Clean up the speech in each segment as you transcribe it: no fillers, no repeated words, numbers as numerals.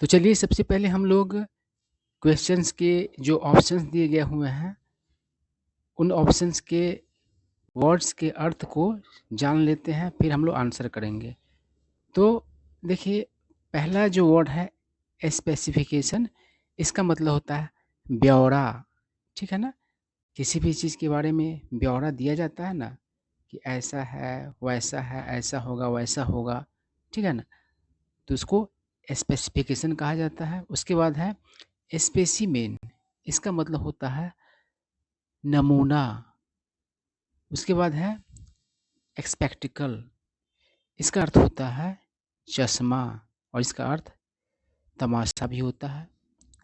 तो चलिए सबसे पहले हम लोग क्वेश्चंस के जो ऑप्शंस दिए गए हुए हैं उन ऑप्शंस के वर्ड्स के अर्थ को जान लेते हैं, फिर हम लोग आंसर करेंगे। तो देखिए, पहला जो वर्ड है स्पेसिफिकेशन, इसका मतलब होता है ब्यौरा। ठीक है ना? किसी भी चीज़ के बारे में ब्यौरा दिया जाता है ना, कि ऐसा है, वैसा है, ऐसा होगा, वैसा होगा। ठीक है ना? तो उसको स्पेसिफिकेशन कहा जाता है। उसके बाद है स्पेसिमेन, इसका मतलब होता है नमूना। उसके बाद है एक्सपेक्टिकल, इसका अर्थ होता है चश्मा, और इसका अर्थ तमाशा भी होता है।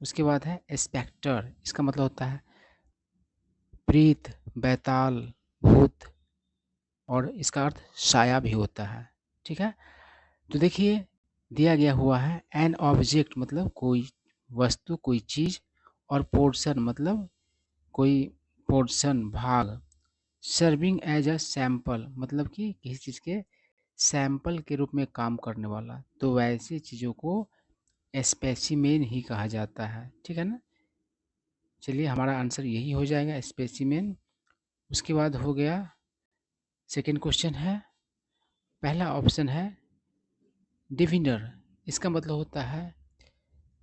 उसके बाद है स्पेक्टर, इसका मतलब होता है प्रीत, बैताल, भूत, और इसका अर्थ साया भी होता है। ठीक है? तो देखिए, दिया गया हुआ है एन ऑब्जेक्ट मतलब कोई वस्तु, कोई चीज़, और पोर्शन मतलब कोई पोर्शन, भाग, सर्विंग एज अ सैंपल मतलब कि किसी चीज़ के सैंपल के रूप में काम करने वाला। तो वैसी चीज़ों को स्पेसिमेन ही कहा जाता है। ठीक है ना? चलिए, हमारा आंसर यही हो जाएगा, स्पेसिमेन। उसके बाद हो गया सेकंड क्वेश्चन है, पहला ऑप्शन है डिविनर, इसका मतलब होता है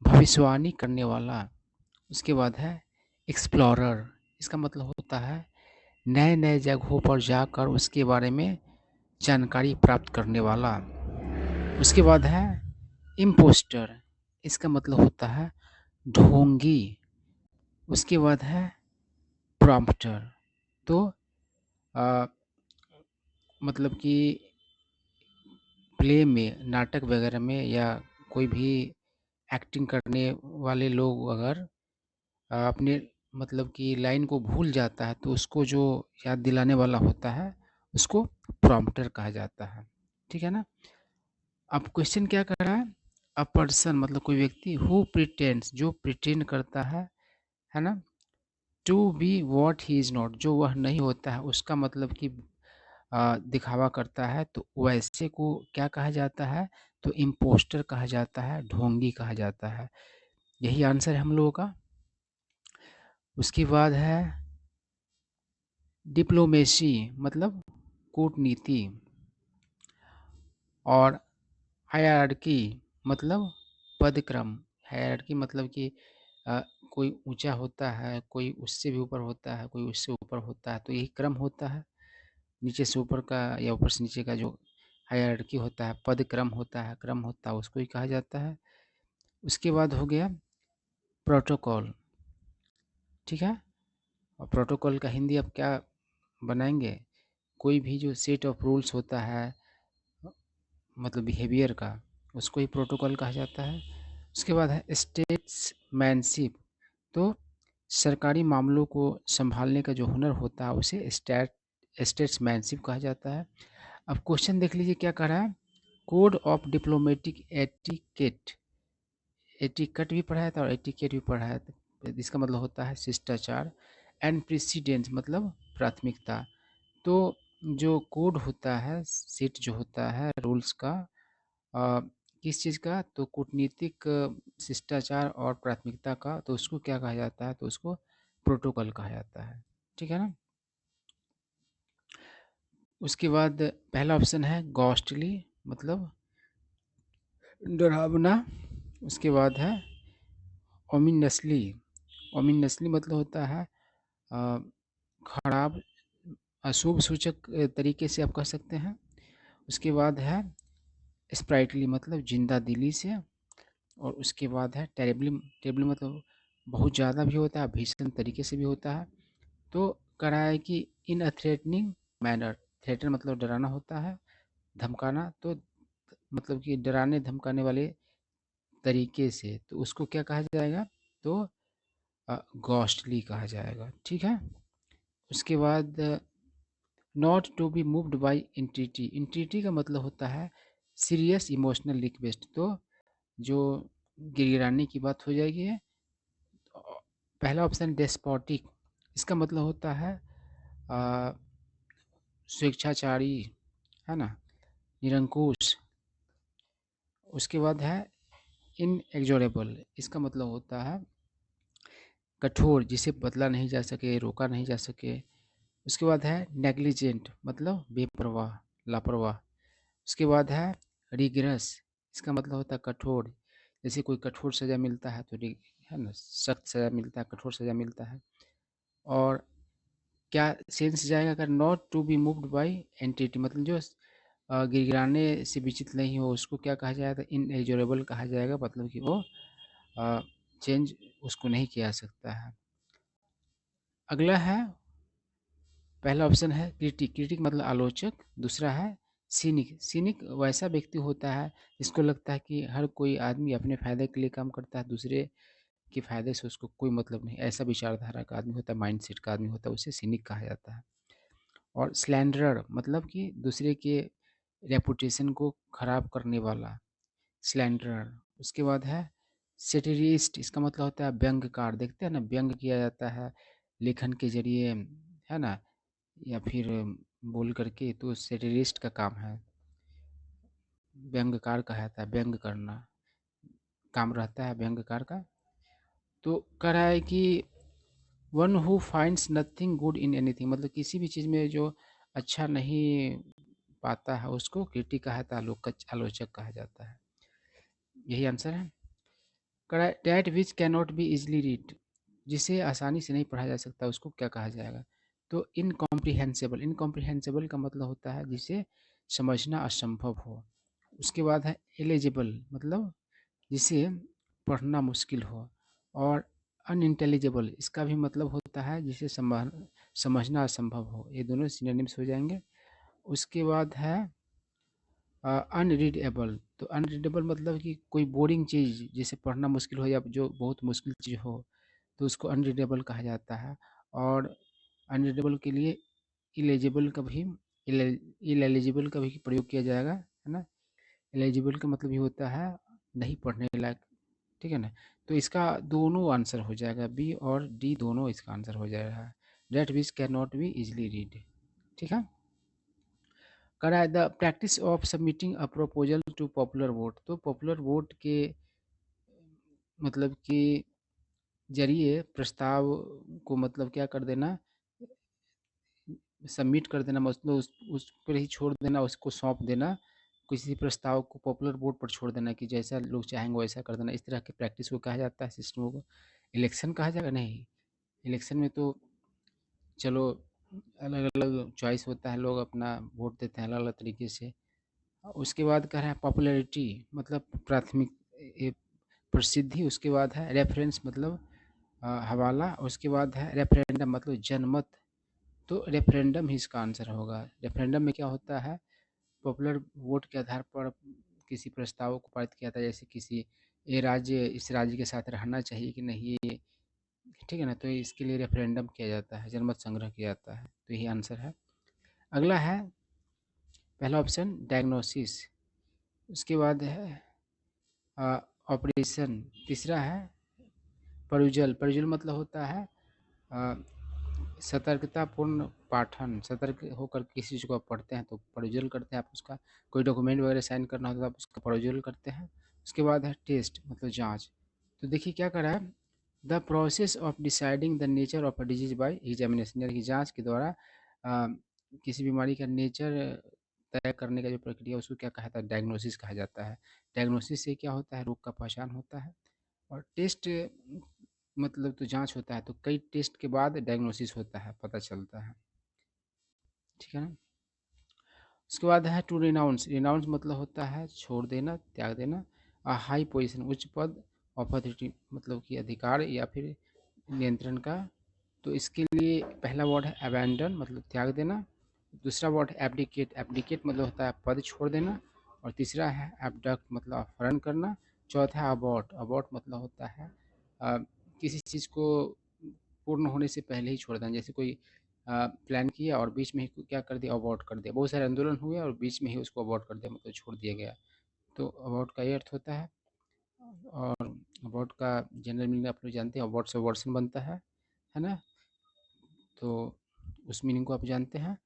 भविष्यवाणी करने वाला। उसके बाद है एक्सप्लोरर, इसका मतलब होता है नए नए जगहों पर जाकर उसके बारे में जानकारी प्राप्त करने वाला। उसके बाद है इम्पोस्टर, इसका मतलब होता है ढोंगी। उसके बाद है प्रॉम्प्टर, तो आ, मतलब कि प्ले में, नाटक वगैरह में, या कोई भी एक्टिंग करने वाले लोग अगर अपने मतलब कि लाइन को भूल जाता है तो उसको जो याद दिलाने वाला होता है उसको प्रॉम्प्टर कहा जाता है। ठीक है ना? अब क्वेश्चन क्या कर रहा है, अ पर्सन मतलब कोई व्यक्ति, हु प्रिटेंड्स जो प्रिटेंड करता है ना, to be what he is not जो वह नहीं होता है, उसका मतलब कि दिखावा करता है, तो वैसे को क्या कहा जाता है, तो इम्पोस्टर कहा जाता है, ढोंगी कहा जाता है। यही आंसर है हम लोगों का। उसके बाद है डिप्लोमेसी मतलब कूटनीति, और हायरार्की मतलब पदक्रम। हायरार्की मतलब कि अ, कोई ऊंचा होता है, कोई उससे भी ऊपर होता है, कोई उससे ऊपर होता है, तो यही क्रम होता है। नीचे से ऊपर का या ऊपर से नीचे का जो हायरार्की होता है, पद क्रम होता है, क्रम होता है, उसको ही कहा जाता है। उसके बाद हो गया प्रोटोकॉल। ठीक है? और प्रोटोकॉल का हिंदी अब क्या बनाएंगे, कोई भी जो सेट ऑफ रूल्स होता है मतलब बिहेवियर का, उसको ही प्रोटोकॉल कहा जाता है। उसके बाद है स्टेट्समैनशिप, तो सरकारी मामलों को संभालने का जो हुनर होता है उसे स्टेट्समैनशिप कहा जाता है। अब क्वेश्चन देख लीजिए क्या कह रहा है, कोड ऑफ डिप्लोमेटिक एटिकेट, एटिकट भी पढ़ाया था और एटिकेट भी पढ़ाया था, इसका मतलब होता है शिष्टाचार। एंड प्रेसिडेंस मतलब प्राथमिकता। तो जो कोड होता है, सेट जो होता है रूल्स का, अ, किस चीज़ का, तो कूटनीतिक शिष्टाचार और प्राथमिकता का, तो उसको क्या कहा जाता है, तो उसको प्रोटोकॉल कहा जाता है। ठीक है ना? उसके बाद पहला ऑप्शन है गॉस्टली मतलब डरावना। उसके बाद है ओमिनसली, ओमिनसली मतलब होता है अ, खराब, अशुभ सूचक तरीके से आप कह सकते हैं। उसके बाद है स्प्राइटली मतलब जिंदा दिली से। और उसके बाद है टेरिबली, टेरिबली मतलब बहुत ज़्यादा भी होता है, भीषण तरीके से भी होता है। तो कह रहा है कि इन अ थ्रेटनिंग मैनर, थ्रेटन मतलब डराना होता है, धमकाना, तो मतलब कि डराने धमकाने वाले तरीके से, तो उसको क्या कहा जाएगा, तो गॉस्टली कहा जाएगा। ठीक है? उसके बाद not to be moved by entity, entity का मतलब होता है सीरियस इमोशनल रिक्वेस्ट, तो जो गिड़गिड़ाने की बात हो जाएगी है। पहला ऑप्शन डेस्पोटिक, इसका मतलब होता है आ, स्वेच्छाचारी, है ना, निरंकुश। उसके बाद है इनएग्जोरेबल, इसका मतलब होता है कठोर, जिसे बदला नहीं जा सके, रोका नहीं जा सके। उसके बाद है नेग्लिजेंट, मतलब बेपरवाह, लापरवाह। उसके बाद है रिगरस, इसका मतलब होता है कठोर, जैसे कोई कठोर सज़ा मिलता है तो है ना, सख्त सज़ा मिलता है, कठोर सज़ा मिलता है। और क्या सेंस जाएगा, अगर not to be moved by entity, मतलब जो गिड़गिड़ाने से विचित नहीं हो, उसको क्या कहा जाएगा, इनएग्जोरेबल कहा जाएगा, मतलब कि वो चेंज उसको नहीं किया जा सकता है। अगला है, पहला ऑप्शन है क्रिटिक, क्रिटिक मतलब आलोचक। दूसरा है सीनिक, सीनिक वैसा व्यक्ति होता है जिसको लगता है कि हर कोई आदमी अपने फ़ायदे के लिए काम करता है, दूसरे के फ़ायदे से उसको कोई मतलब नहीं, ऐसा विचारधारा का आदमी होता है, माइंडसेट का आदमी होता है, उसे सीनिक कहा जाता है। और स्लैंडरर मतलब कि दूसरे के रेपुटेशन को खराब करने वाला, स्लैंडरर। उसके बाद है सेटिरिस्ट, इसका मतलब होता है व्यंग्यकार, देखते हैं ना, व्यंग किया जाता है लेखन के जरिए, है ना, या फिर बोल करके, तो सेटिरिस्ट का काम है, व्यंग्यकार कहा जाता है, व्यंग करना काम रहता है व्यंग्यकार का। तो कह रहा है कि one who finds nothing good in anything, मतलब किसी भी चीज़ में जो अच्छा नहीं पाता है उसको क्रिटिक कहा जाता है, आलोचक कहा जाता है। यही आंसर है। कह रहा है that which can not be easily read, जिसे आसानी से नहीं पढ़ा जा सकता, उसको क्या कहा जाएगा, तो इनकॉम्प्रिहेंसिबल, इनकॉम्प्रिहेंसिबल का मतलब होता है जिसे समझना असंभव हो। उसके बाद है एलिजिबल, मतलब जिसे पढ़ना मुश्किल हो। और अनइंटेलिजिबल, इसका भी मतलब होता है जिसे समझना असंभव हो। ये दोनों सिनोनिम्स हो जाएंगे। उसके बाद है अनरीडेबल, तो अनरीडेबल मतलब कि कोई बोरिंग चीज़ जिसे पढ़ना मुश्किल हो या जो बहुत मुश्किल चीज़ हो, तो उसको अनरीडेबल कहा जाता है। और अनरीडेबल के लिए इलेजिबल का भी इलेजिबल का भी प्रयोग किया जाएगा, है ना। एलिजिबल का मतलब ये होता है नहीं पढ़ने लायक, ठीक है ना। तो इसका दोनों आंसर हो जाएगा, बी और डी दोनों इसका आंसर हो जाएगा, that which can not be easily read, ठीक है। करा है the practice of submitting a proposal to popular vote, तो पॉपुलर वोट के मतलब कि जरिए प्रस्ताव को मतलब क्या कर देना, सबमिट कर देना, मतलब उस पर ही छोड़ देना, उसको सौंप देना, किसी प्रस्ताव को पॉपुलर वोट पर छोड़ देना कि जैसा लोग चाहेंगे वैसा कर देना। इस तरह की प्रैक्टिस को कहा जाता है, सिस्टम को इलेक्शन कहा जाएगा। नहीं, इलेक्शन में तो चलो अलग अलग चॉइस होता है, लोग अपना वोट देते हैं अलग अलग तरीके से। उसके बाद कह रहा है पॉपुलैरिटी, मतलब प्राथमिक प्रसिद्धि। उसके बाद है रेफरेंस, मतलब हवाला। उसके बाद है रेफरेंडम, मतलब जनमत। तो रेफरेंडम ही इसका आंसर होगा। रेफरेंडम में क्या होता है, पॉपुलर वोट के आधार पर किसी प्रस्ताव को पारित किया था, जैसे किसी ये राज्य इस राज्य के साथ रहना चाहिए कि नहीं, ये ठीक है ना, तो इसके लिए रेफरेंडम किया जाता है, जनमत संग्रह किया जाता है। तो यही आंसर है। अगला है पहला ऑप्शन डायग्नोसिस। उसके बाद है ऑपरेशन। तीसरा है परउजल, परउजल मतलब होता है अ, सतर्कतापूर्ण पाठन, सतर्क होकर किसी चीज़ को आप पढ़ते हैं तो परउजल करते हैं आप उसका। कोई डॉक्यूमेंट वगैरह साइन करना होता है तो आप उसका परउजल करते हैं। उसके बाद है टेस्ट, मतलब जांच। तो देखिए क्या करा है, the process of deciding the nature of a disease bye examination, यानी कि जांच के द्वारा किसी बीमारी का नेचर तय करने का जो प्रक्रिया, उसको क्या कहा जाता है, डायग्नोसिस कहा जाता है। डायग्नोसिस से क्या होता है, रोग का पहचान होता है। और टेस्ट मतलब तो जांच होता है, तो कई टेस्ट के बाद डायग्नोसिस होता है, पता चलता है, ठीक है ना। उसके बाद है टू रिनाउंस, रिनाउंस मतलब होता है छोड़ देना, त्याग देना। हाई पोजीशन, उच्च पद। ऑथोरिटी मतलब कि अधिकार या फिर नियंत्रण का। तो इसके लिए पहला वर्ड है अबैंडन, मतलब त्याग देना। दूसरा वर्ड है एब्डिकेट, एब्डिकेट मतलब होता है पद छोड़ देना। और तीसरा है एबडक्ट, मतलब अपहरण करना। चौथा है अबॉर्ट, अबॉर्ट मतलब होता है अ, किसी चीज़ को पूर्ण होने से पहले ही छोड़ देना, जैसे कोई प्लान किया और बीच में ही क्या कर दिया, अबॉर्ट कर दिया। बहुत सारे आंदोलन हुए और बीच में ही उसको अबॉर्ट कर दिया, मतलब छोड़ दिया गया। तो अबॉर्ट का ये अर्थ होता है। और अबॉर्ट का जनरल मीनिंग आप लोग जानते हैं, अबॉर्ट से वर्सन बनता है ना। तो उस मीनिंग को आप जानते हैं।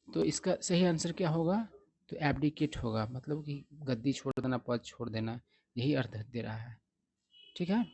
तो इसका सही आंसर क्या होगा, तो एब्डिकेट होगा, मतलब कि गद्दी छोड़ देना, पद छोड़ देना, यही अर्थ दे रहा है। ठीक है?